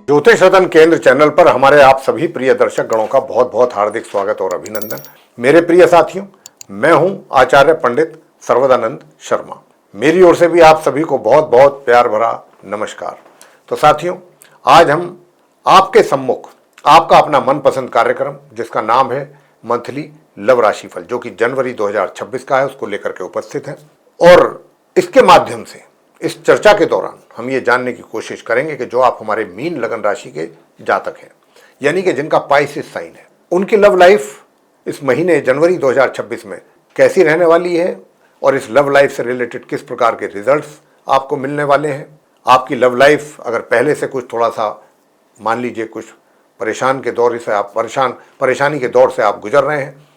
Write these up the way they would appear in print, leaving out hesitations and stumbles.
ज्योतिष रतन केंद्र चैनल पर हमारे आप सभी प्रिय दर्शक गणों का बहुत बहुत हार्दिक स्वागत और अभिनंदन। मेरे प्रिय साथियों, मैं हूं आचार्य पंडित सर्वदानंद शर्मा। मेरी ओर से भी आप सभी को बहुत बहुत प्यार भरा नमस्कार। तो साथियों, आज हम आपके सम्मुख आपका अपना मनपसंद कार्यक्रम जिसका नाम है मंथली लव राशिफल, जो कि जनवरी 2026 का है, उसको लेकर के उपस्थित है। और इसके माध्यम से इस चर्चा के दौरान हम ये जानने की कोशिश करेंगे कि जो आप हमारे मीन लगन राशि के जातक हैं, यानी कि जिनका पाइसिस साइन है, उनकी लव लाइफ इस महीने जनवरी 2026 में कैसी रहने वाली है और इस लव लाइफ से रिलेटेड किस प्रकार के रिजल्ट्स आपको मिलने वाले हैं। आपकी लव लाइफ अगर पहले से कुछ थोड़ा सा मान लीजिए कुछ परेशानी के दौर से आप गुजर रहे हैं,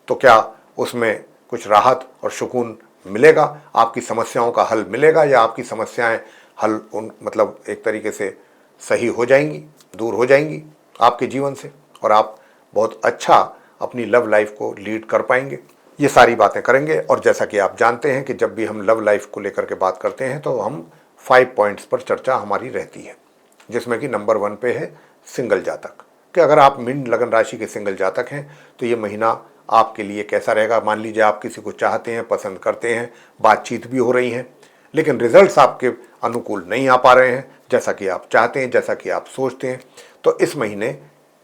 तो क्या उसमें कुछ राहत और सुकून मिलेगा, आपकी समस्याओं का हल मिलेगा, या आपकी समस्याएं हल मतलब एक तरीके से सही हो जाएंगी, दूर हो जाएंगी आपके जीवन से, और आप बहुत अच्छा अपनी लव लाइफ को लीड कर पाएंगे। ये सारी बातें करेंगे। और जैसा कि आप जानते हैं कि जब भी हम लव लाइफ को लेकर के बात करते हैं तो हम 5 पॉइंट्स पर चर्चा हमारी रहती है, जिसमें कि नंबर 1 पे है सिंगल जातक, कि अगर आप मीन लगन राशि के सिंगल जातक हैं तो ये महीना आपके लिए कैसा रहेगा। मान लीजिए आप किसी को चाहते हैं, पसंद करते हैं, बातचीत भी हो रही है, लेकिन रिजल्ट्स आपके अनुकूल नहीं आ पा रहे हैं जैसा कि आप चाहते हैं, जैसा कि आप सोचते हैं। तो इस महीने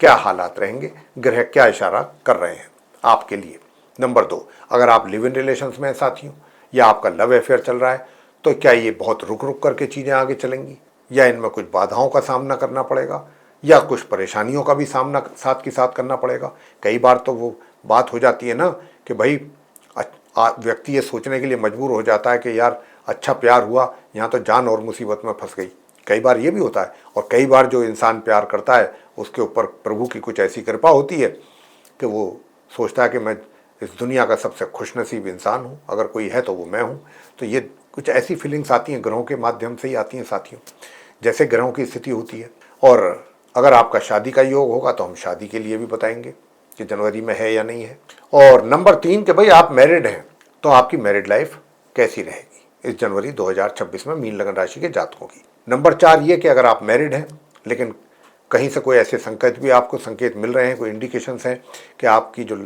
क्या हालात रहेंगे, ग्रह क्या इशारा कर रहे हैं आपके लिए। नंबर 2, अगर आप लिव इन रिलेशंस में हैं साथियों, या आपका लव अफेयर चल रहा है, तो क्या ये बहुत रुक रुक करके चीज़ें आगे चलेंगी, या इनमें कुछ बाधाओं का सामना करना पड़ेगा, या कुछ परेशानियों का भी सामना साथ के साथ करना पड़ेगा। कई बार तो वो बात हो जाती है ना कि भाई व्यक्ति ये सोचने के लिए मजबूर हो जाता है कि यार अच्छा प्यार हुआ, यहाँ तो जान और मुसीबत में फंस गई। कई बार ये भी होता है। और कई बार जो इंसान प्यार करता है उसके ऊपर प्रभु की कुछ ऐसी कृपा होती है कि वो सोचता है कि मैं इस दुनिया का सबसे खुशनसीब इंसान हूँ, अगर कोई है तो वो मैं हूँ। तो ये कुछ ऐसी फीलिंग्स आती हैं, ग्रहों के माध्यम से ही आती हैं साथियों, जैसे ग्रहों की स्थिति होती है। और अगर आपका शादी का योग होगा तो हम शादी के लिए भी बताएंगे कि जनवरी में है या नहीं है। और नंबर 3 कि भाई आप मैरिड हैं तो आपकी मैरिड लाइफ कैसी रहेगी इस जनवरी 2026 में मीन लगन राशि के जातकों की। नंबर 4 ये कि अगर आप मैरिड हैं लेकिन कहीं से कोई ऐसे संकेत भी आपको संकेत मिल रहे हैं, कोई इंडिकेशंस हैं कि आपकी जो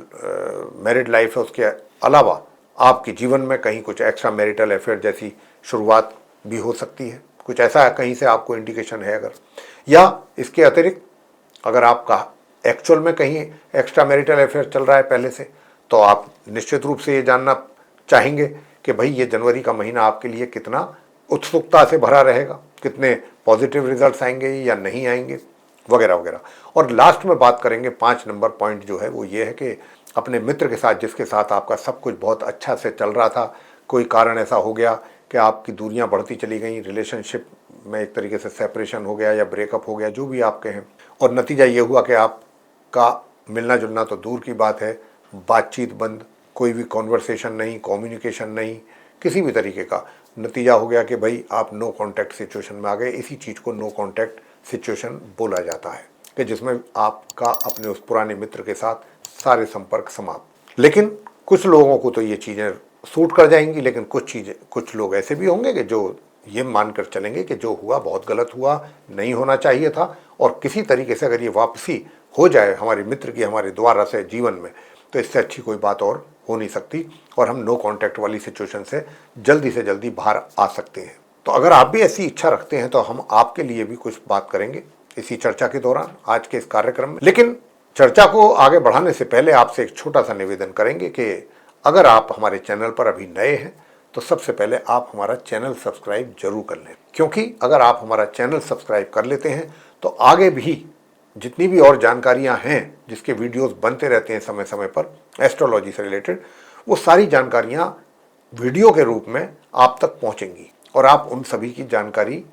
मैरिड लाइफ है उसके अलावा आपके जीवन में कहीं कुछ एक्स्ट्रा मैरिटल अफेयर जैसी शुरुआत भी हो सकती है, कुछ ऐसा कहीं से आपको इंडिकेशन है अगर, या इसके अतिरिक्त अगर आपका एक्चुअल में कहीं एक्स्ट्रा मैरिटल अफेयर चल रहा है पहले से, तो आप निश्चित रूप से ये जानना चाहेंगे कि भाई ये जनवरी का महीना आपके लिए कितना उत्सुकता से भरा रहेगा, कितने पॉजिटिव रिजल्ट्स आएंगे या नहीं आएंगे, वगैरह वगैरह। और लास्ट में बात करेंगे 5 नंबर पॉइंट जो है वो ये है कि अपने मित्र के साथ, जिसके साथ आपका सब कुछ बहुत अच्छा से चल रहा था, कोई कारण ऐसा हो गया कि आपकी दूरियां बढ़ती चली गई, रिलेशनशिप में एक तरीके से सेपरेशन हो गया या ब्रेकअप हो गया, जो भी आप कहें, और नतीजा ये हुआ कि आपका मिलना जुलना तो दूर की बात है, बातचीत बंद, कोई भी कॉन्वर्सेशन नहीं, कम्युनिकेशन नहीं, किसी भी तरीके का। नतीजा हो गया कि भाई आप नो कॉन्टैक्ट सिचुएशन में आ गए। इसी चीज़ को नो कॉन्टैक्ट सिचुएशन बोला जाता है, कि जिसमें आपका अपने उस पुराने मित्र के साथ सारे संपर्क समाप्त। लेकिन कुछ लोगों को तो ये चीज़ें सूट कर जाएंगी, लेकिन कुछ लोग ऐसे भी होंगे कि जो ये मानकर चलेंगे कि जो हुआ बहुत गलत हुआ, नहीं होना चाहिए था, और किसी तरीके से अगर ये वापसी हो जाए हमारे मित्र की हमारे द्वारा से जीवन में, तो इससे अच्छी कोई बात और हो नहीं सकती, और हम नो कॉन्टैक्ट वाली सिचुएशन से जल्दी बाहर आ सकते हैं। तो अगर आप भी ऐसी इच्छा रखते हैं तो हम आपके लिए भी कुछ बात करेंगे इसी चर्चा के दौरान आज के इस कार्यक्रम में। लेकिन चर्चा को आगे बढ़ाने से पहले आपसे एक छोटा सा निवेदन करेंगे कि अगर आप हमारे चैनल पर अभी नए हैं तो सबसे पहले आप हमारा चैनल सब्सक्राइब जरूर कर लें, क्योंकि अगर आप हमारा चैनल सब्सक्राइब कर लेते हैं तो आगे भी जितनी भी और जानकारियां हैं, जिसके वीडियोस बनते रहते हैं समय समय पर एस्ट्रोलॉजी से रिलेटेड, वो सारी जानकारियां वीडियो के रूप में आप तक पहुंचेंगी और आप उन सभी की जानकारी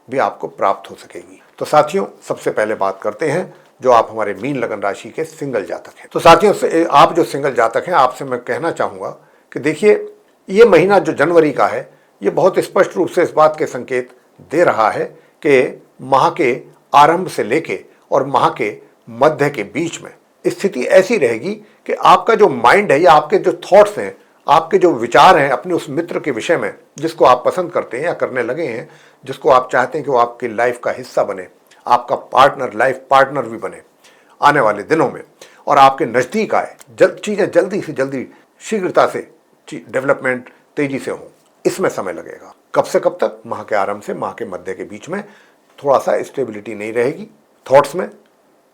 भी आपको प्राप्त हो सकेगी। तो साथियों, सबसे पहले बात करते हैं जो आप हमारे मीन लगन राशि के सिंगल जातक हैं। तो साथियों, आप जो सिंगल जातक हैं, आपसे मैं कहना चाहूँगा कि देखिए, ये महीना जो जनवरी का है, ये बहुत स्पष्ट रूप से इस बात के संकेत दे रहा है कि माह के आरंभ से लेके और माह के मध्य के बीच में स्थिति ऐसी रहेगी कि आपका जो माइंड है या आपके जो थॉट्स हैं, आपके जो विचार हैं अपने उस मित्र के विषय में जिसको आप पसंद करते हैं या करने लगे हैं, जिसको आप चाहते हैं कि वो आपकी लाइफ का हिस्सा बने, आपका पार्टनर, लाइफ पार्टनर भी बने आने वाले दिनों में, और आपके नज़दीक आए, चीज़ें जल्दी से जल्दी, शीघ्रता से डेवलपमेंट तेजी से हो, इसमें समय लगेगा। कब से कब तक? माह के आरंभ से माह के मध्य के बीच में थोड़ा सा स्टेबिलिटी नहीं रहेगी, थॉट्स में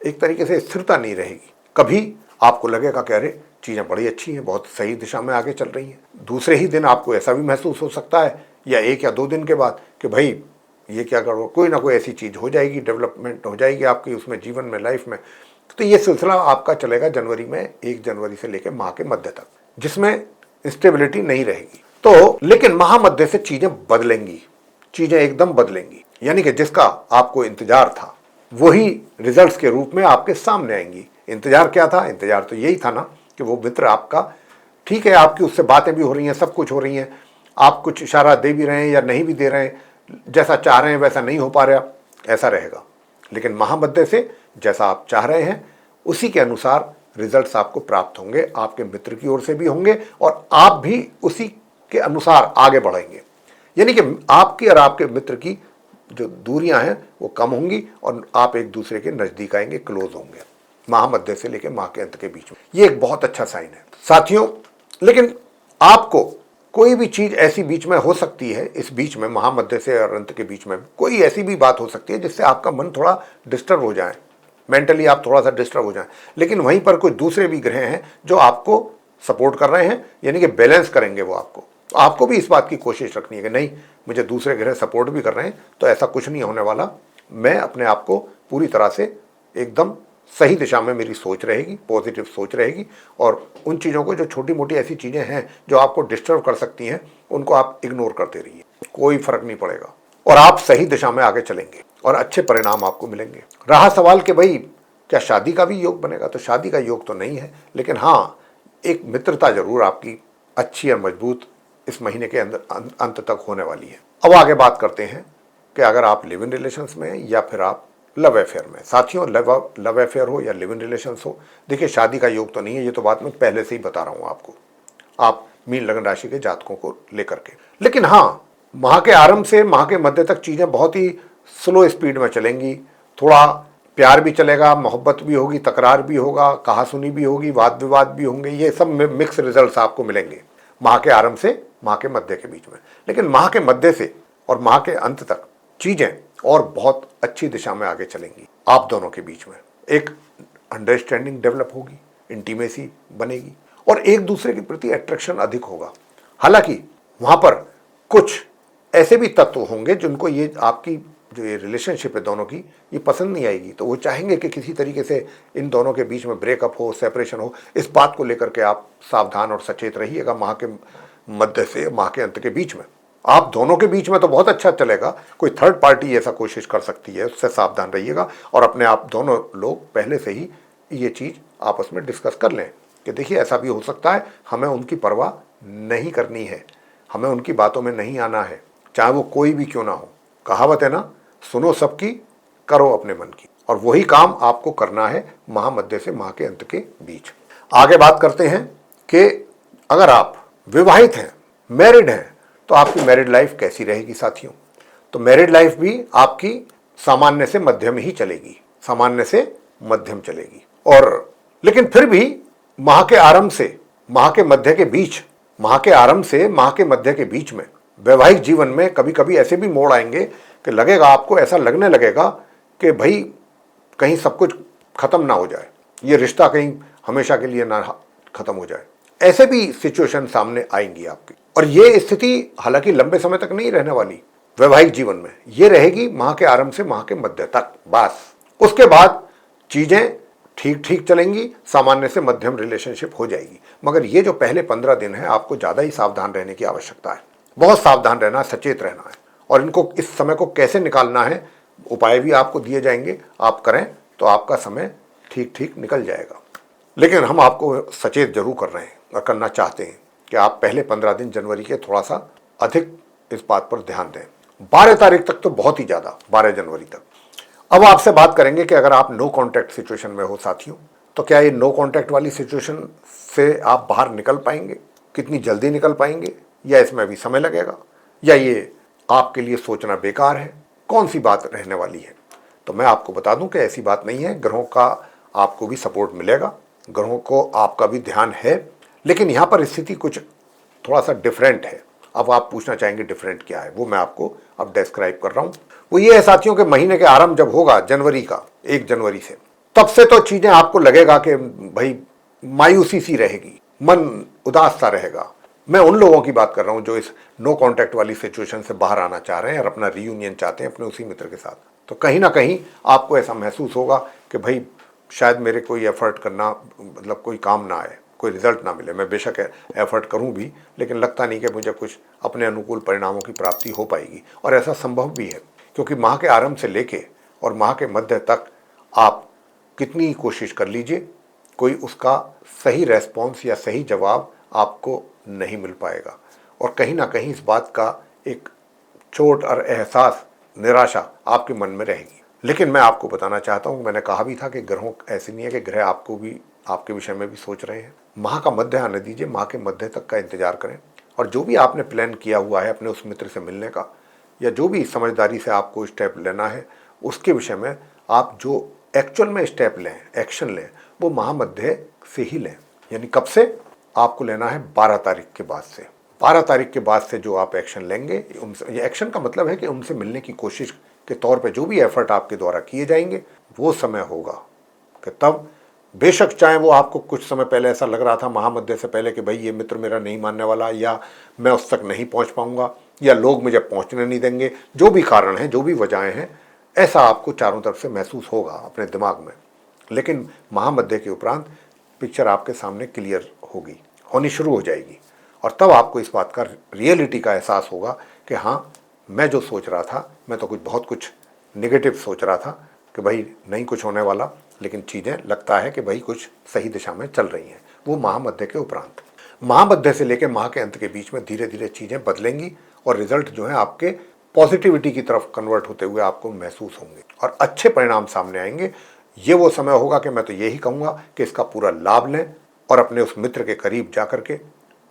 एक तरीके से स्थिरता नहीं रहेगी। कभी आपको लगेगा कि अरे चीज़ें बड़ी अच्छी हैं, बहुत सही दिशा में आगे चल रही हैं। दूसरे ही दिन आपको ऐसा भी महसूस हो सकता है, या 1 या 2 दिन के बाद, कि भाई ये क्या करो, कोई ना कोई ऐसी चीज़ हो जाएगी, डेवलपमेंट हो जाएगी आपकी उसमें, जीवन में, लाइफ में। तो ये सिलसिला आपका चलेगा जनवरी में, 1 जनवरी से लेकर माह के मध्य तक, जिसमें स्टेबिलिटी नहीं रहेगी। तो लेकिन माह मध्य से चीज़ें बदलेंगी, चीज़ें एकदम बदलेंगी, यानी कि जिसका आपको इंतजार था वही रिजल्ट्स के रूप में आपके सामने आएंगी। इंतजार क्या था? इंतजार तो यही था ना कि वो मित्र आपका, ठीक है, आपकी उससे बातें भी हो रही हैं, सब कुछ हो रही हैं, आप कुछ इशारा दे भी रहे हैं या नहीं भी दे रहे हैं, जैसा चाह रहे हैं वैसा नहीं हो पा रहा, ऐसा रहेगा। लेकिन महामध्य से जैसा आप चाह रहे हैं उसी के अनुसार रिजल्ट्स आपको प्राप्त होंगे, आपके मित्र की ओर से भी होंगे, और आप भी उसी के अनुसार आगे बढ़ेंगे। यानी कि आपकी और आपके मित्र की जो दूरियां हैं वो कम होंगी और आप एक दूसरे के नज़दीक आएंगे, क्लोज होंगे, माह मध्य से लेकर माह के अंत के बीच में। ये एक बहुत अच्छा साइन है साथियों। लेकिन आपको कोई भी चीज़ ऐसी बीच में हो सकती है, इस बीच में महामध्य से और अंत के बीच में कोई ऐसी भी बात हो सकती है जिससे आपका मन थोड़ा डिस्टर्ब हो जाए, मेंटली आप थोड़ा सा डिस्टर्ब हो जाए। लेकिन वहीं पर कोई दूसरे भी ग्रह हैं जो आपको सपोर्ट कर रहे हैं, यानी कि बैलेंस करेंगे वो आपको। तो आपको भी इस बात की कोशिश रखनी है कि नहीं, मुझे दूसरे ग्रह सपोर्ट भी कर रहे हैं तो ऐसा कुछ नहीं होने वाला, मैं अपने आप को पूरी तरह से एकदम सही दिशा में मेरी सोच रहेगी, पॉजिटिव सोच रहेगी, और उन चीज़ों को, जो छोटी मोटी ऐसी चीज़ें हैं जो आपको डिस्टर्ब कर सकती हैं, उनको आप इग्नोर करते रहिए, कोई फर्क नहीं पड़ेगा, और आप सही दिशा में आगे चलेंगे और अच्छे परिणाम आपको मिलेंगे। रहा सवाल कि भाई क्या शादी का भी योग बनेगा, तो शादी का योग तो नहीं है, लेकिन हाँ एक मित्रता जरूर आपकी अच्छी और मजबूत इस महीने के अंदर अंत तक होने वाली है। अब आगे बात करते हैं कि अगर आप लिव इन रिलेशंस में हैं या फिर आप लव अफेयर में। साथियों, लव अफेयर हो या लिव इन रिलेशंस हो, देखिए शादी का योग तो नहीं है, ये तो बात मैं पहले से ही बता रहा हूँ आपको, आप मीन लगन राशि के जातकों को लेकर के। लेकिन हाँ, माह के आरंभ से माह के मध्य तक चीज़ें बहुत ही स्लो स्पीड में चलेंगी, थोड़ा प्यार भी चलेगा, मोहब्बत भी होगी, तकरार भी होगा, कहासुनी भी होगी, वाद विवाद भी होंगे, ये सब मिक्स रिजल्ट्स आपको मिलेंगे माह के आरंभ से माह के मध्य के बीच में। लेकिन माह के मध्य से और माह के अंत तक चीज़ें और बहुत अच्छी दिशा में आगे चलेंगी। आप दोनों के बीच में एक अंडरस्टैंडिंग डेवलप होगी, इंटीमेसी बनेगी और एक दूसरे के प्रति अट्रैक्शन अधिक होगा। हालांकि वहाँ पर कुछ ऐसे भी तत्व होंगे जिनको ये आपकी जो ये रिलेशनशिप है दोनों की, ये पसंद नहीं आएगी, तो वो चाहेंगे कि किसी तरीके से इन दोनों के बीच में ब्रेकअप हो, सेपरेशन हो। इस बात को लेकर के आप सावधान और सचेत रहिएगा। माह के मध्य से माह के अंत के बीच में आप दोनों के बीच में तो बहुत अच्छा चलेगा, कोई थर्ड पार्टी ऐसा कोशिश कर सकती है, उससे सावधान रहिएगा। और अपने आप दोनों लोग पहले से ही ये चीज़ आपस में डिस्कस कर लें कि देखिए ऐसा भी हो सकता है, हमें उनकी परवाह नहीं करनी है, हमें उनकी बातों में नहीं आना है, चाहे वो कोई भी क्यों ना हो। कहावत है ना, सुनो सबकी, करो अपने मन की, और वही काम आपको करना है माह मध्य से माह के अंत के बीच। आगे बात करते हैं कि अगर आप विवाहित हैं, मैरिड हैं, तो आपकी मैरिड लाइफ कैसी रहेगी साथियों। तो मैरिड लाइफ भी आपकी सामान्य से मध्यम ही चलेगी, सामान्य से मध्यम चलेगी। और लेकिन फिर भी माह के आरंभ से माह के मध्य के बीच, माह के आरंभ से माह के मध्य के बीच में वैवाहिक जीवन में कभी कभी ऐसे भी मोड़ आएंगे कि लगेगा आपको, ऐसा लगने लगेगा कि भाई कहीं सब कुछ खत्म ना हो जाए, ये रिश्ता कहीं हमेशा के लिए ना खत्म हो जाए। ऐसे भी सिचुएशन सामने आएंगी आपकी, और ये स्थिति हालांकि लंबे समय तक नहीं रहने वाली वैवाहिक जीवन में, ये रहेगी माह के आरंभ से माह के मध्य तक बस। उसके बाद चीजें ठीक ठीक चलेंगी, सामान्य से मध्यम रिलेशनशिप हो जाएगी। मगर ये जो पहले 15 दिन है, आपको ज़्यादा ही सावधान रहने की आवश्यकता है, बहुत सावधान रहना, सचेत रहना है। और इनको, इस समय को कैसे निकालना है, उपाय भी आपको दिए जाएंगे, आप करें तो आपका समय ठीक ठीक निकल जाएगा। लेकिन हम आपको सचेत जरूर कर रहे हैं और करना चाहते हैं कि आप पहले 15 दिन जनवरी के थोड़ा सा अधिक इस बात पर ध्यान दें। 12 तारीख तक तो बहुत ही ज़्यादा, 12 जनवरी तक। अब आपसे बात करेंगे कि अगर आप नो कॉन्टैक्ट सिचुएशन में हो साथियों, तो क्या ये नो कॉन्टैक्ट वाली सिचुएशन से आप बाहर निकल पाएंगे, कितनी जल्दी निकल पाएंगे, या इसमें अभी समय लगेगा, या ये आपके लिए सोचना बेकार है, कौन सी बात रहने वाली है। तो मैं आपको बता दूं कि ऐसी बात नहीं है, ग्रहों का आपको भी सपोर्ट मिलेगा, ग्रहों को आपका भी ध्यान है, लेकिन यहाँ पर स्थिति कुछ थोड़ा सा डिफरेंट है। अब आप पूछना चाहेंगे डिफरेंट क्या है, वो मैं आपको अब डिस्क्राइब कर रहा हूँ। वो ये है साथियों के महीने के आरंभ जब होगा जनवरी का 1 जनवरी से, तब से तो चीज़ें आपको लगेगा कि भाई मायूसी सी रहेगी, मन उदास सा रहेगा। मैं उन लोगों की बात कर रहा हूँ जो इस नो कांटेक्ट वाली सिचुएशन से बाहर आना चाह रहे हैं और अपना रीयूनियन चाहते हैं अपने उसी मित्र के साथ। तो कहीं ना कहीं आपको ऐसा महसूस होगा कि भाई शायद मेरे कोई एफर्ट करना मतलब कोई काम ना आए, कोई रिजल्ट ना मिले। मैं बेशक एफर्ट करूं भी, लेकिन लगता नहीं कि मुझे कुछ अपने अनुकूल परिणामों की प्राप्ति हो पाएगी। और ऐसा संभव भी है, क्योंकि माह के आरंभ से लेके और माह के मध्य तक आप कितनी कोशिश कर लीजिए, कोई उसका सही रेस्पॉन्स या सही जवाब आपको नहीं मिल पाएगा। और कहीं ना कहीं इस बात का एक चोट और एहसास, निराशा आपके मन में रहेगी। लेकिन मैं आपको बताना चाहता हूँ, मैंने कहा भी था कि ग्रहों ऐसे नहीं है कि ग्रह आपको भी, आपके विषय में भी सोच रहे हैं। माह का मध्य आने दीजिए, माह के मध्य तक का इंतजार करें, और जो भी आपने प्लान किया हुआ है अपने उस मित्र से मिलने का, या जो भी समझदारी से आपको स्टेप लेना है उसके विषय में आप जो एक्चुअल में स्टेप लें, एक्शन लें, वो माह मध्य से ही लें। यानी कब से आपको लेना है? 12 तारीख के बाद से। 12 तारीख के बाद से जो आप एक्शन लेंगे, उनसे, ये एक्शन का मतलब है कि उनसे मिलने की कोशिश के तौर पे जो भी एफर्ट आपके द्वारा किए जाएंगे, वो समय होगा कि तब बेशक चाहे वो आपको कुछ समय पहले ऐसा लग रहा था महामध्य से पहले कि भाई ये मित्र मेरा नहीं मानने वाला, या मैं उस तक नहीं पहुंच पाऊंगा, या लोग मुझे पहुंचने नहीं देंगे, जो भी कारण है, जो भी वजहें हैं, ऐसा आपको चारों तरफ से महसूस होगा अपने दिमाग में। लेकिन महामध्य के उपरांत पिक्चर आपके सामने क्लियर होगी, होनी शुरू हो जाएगी, और तब आपको इस बात का, रियलिटी का एहसास होगा कि हाँ, मैं जो सोच रहा था, मैं तो बहुत कुछ नेगेटिव सोच रहा था कि भाई नहीं कुछ होने वाला, लेकिन चीज़ें लगता है कि भाई कुछ सही दिशा में चल रही हैं। वो महामध्य के उपरांत, महामध्य से लेकर माह के अंत के बीच में धीरे धीरे चीज़ें बदलेंगी और रिजल्ट जो है आपके पॉजिटिविटी की तरफ कन्वर्ट होते हुए आपको महसूस होंगे और अच्छे परिणाम सामने आएंगे। ये वो समय होगा कि मैं तो यही कहूँगा कि इसका पूरा लाभ लें और अपने उस मित्र के करीब जा कर के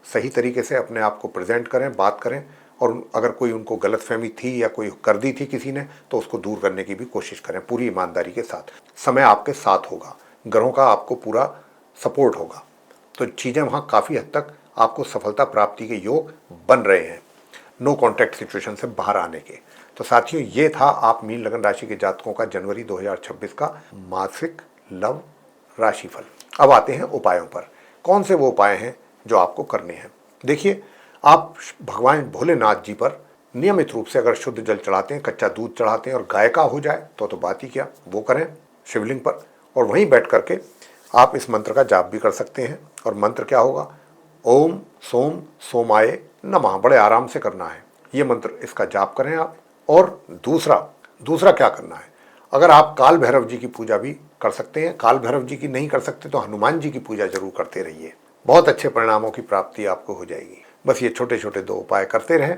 सही तरीके से अपने आप को प्रेजेंट करें, बात करें, और अगर कोई उनको गलतफहमी थी या कोई कर दी थी किसी ने, तो उसको दूर करने की भी कोशिश करें पूरी ईमानदारी के साथ। समय आपके साथ होगा, ग्रहों का आपको पूरा सपोर्ट होगा, तो चीज़ें वहाँ काफ़ी हद तक आपको सफलता प्राप्ति के योग बन रहे हैं नो कॉन्टैक्ट सिचुएशन से बाहर आने के। तो साथियों, ये था आप मीन लगन राशि के जातकों का जनवरी 2026 का मासिक लव राशिफल। अब आते हैं उपायों पर। कौन से वो उपाय हैं जो आपको करने हैं? देखिए, आप भगवान भोलेनाथ जी पर नियमित रूप से अगर शुद्ध जल चढ़ाते हैं, कच्चा दूध चढ़ाते हैं और गाय का हो जाए तो बात ही क्या, वो करें शिवलिंग पर, और वहीं बैठ करके आप इस मंत्र का जाप भी कर सकते हैं। और मंत्र क्या होगा? ओम सोम सोमाय नमः। बड़े आराम से करना है ये मंत्र, इसका जाप करें आप। और दूसरा क्या करना है, अगर आप काल भैरव जी की पूजा भी कर सकते हैं, काल भैरव जी की नहीं कर सकते तो हनुमान जी की पूजा जरूर करते रहिए, बहुत अच्छे परिणामों की प्राप्ति आपको हो जाएगी। बस ये छोटे छोटे 2 उपाय करते रहें,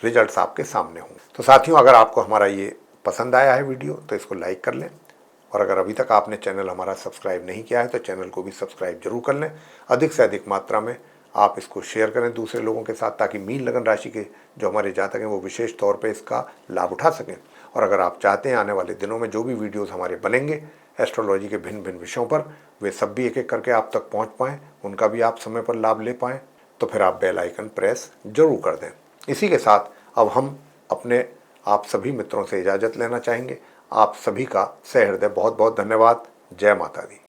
रिजल्ट्स आपके सामने होंगे। तो साथियों, अगर आपको हमारा ये पसंद आया है वीडियो तो इसको लाइक कर लें, और अगर अभी तक आपने चैनल हमारा सब्सक्राइब नहीं किया है तो चैनल को भी सब्सक्राइब जरूर कर लें। अधिक से अधिक मात्रा में आप इसको शेयर करें दूसरे लोगों के साथ, ताकि मीन लगन राशि के जो हमारे जातक हैं वो विशेष तौर पे इसका लाभ उठा सकें। और अगर आप चाहते हैं आने वाले दिनों में जो भी वीडियोस हमारे बनेंगे एस्ट्रोलॉजी के भिन्न भिन्न विषयों पर, वे सब भी एक एक करके आप तक पहुंच पाएँ, उनका भी आप समय पर लाभ ले पाएँ, तो फिर आप बेल आइकन प्रेस जरूर कर दें। इसी के साथ अब हम अपने आप सभी मित्रों से इजाज़त लेना चाहेंगे। आप सभी का सहृदय बहुत बहुत धन्यवाद। जय माता दी।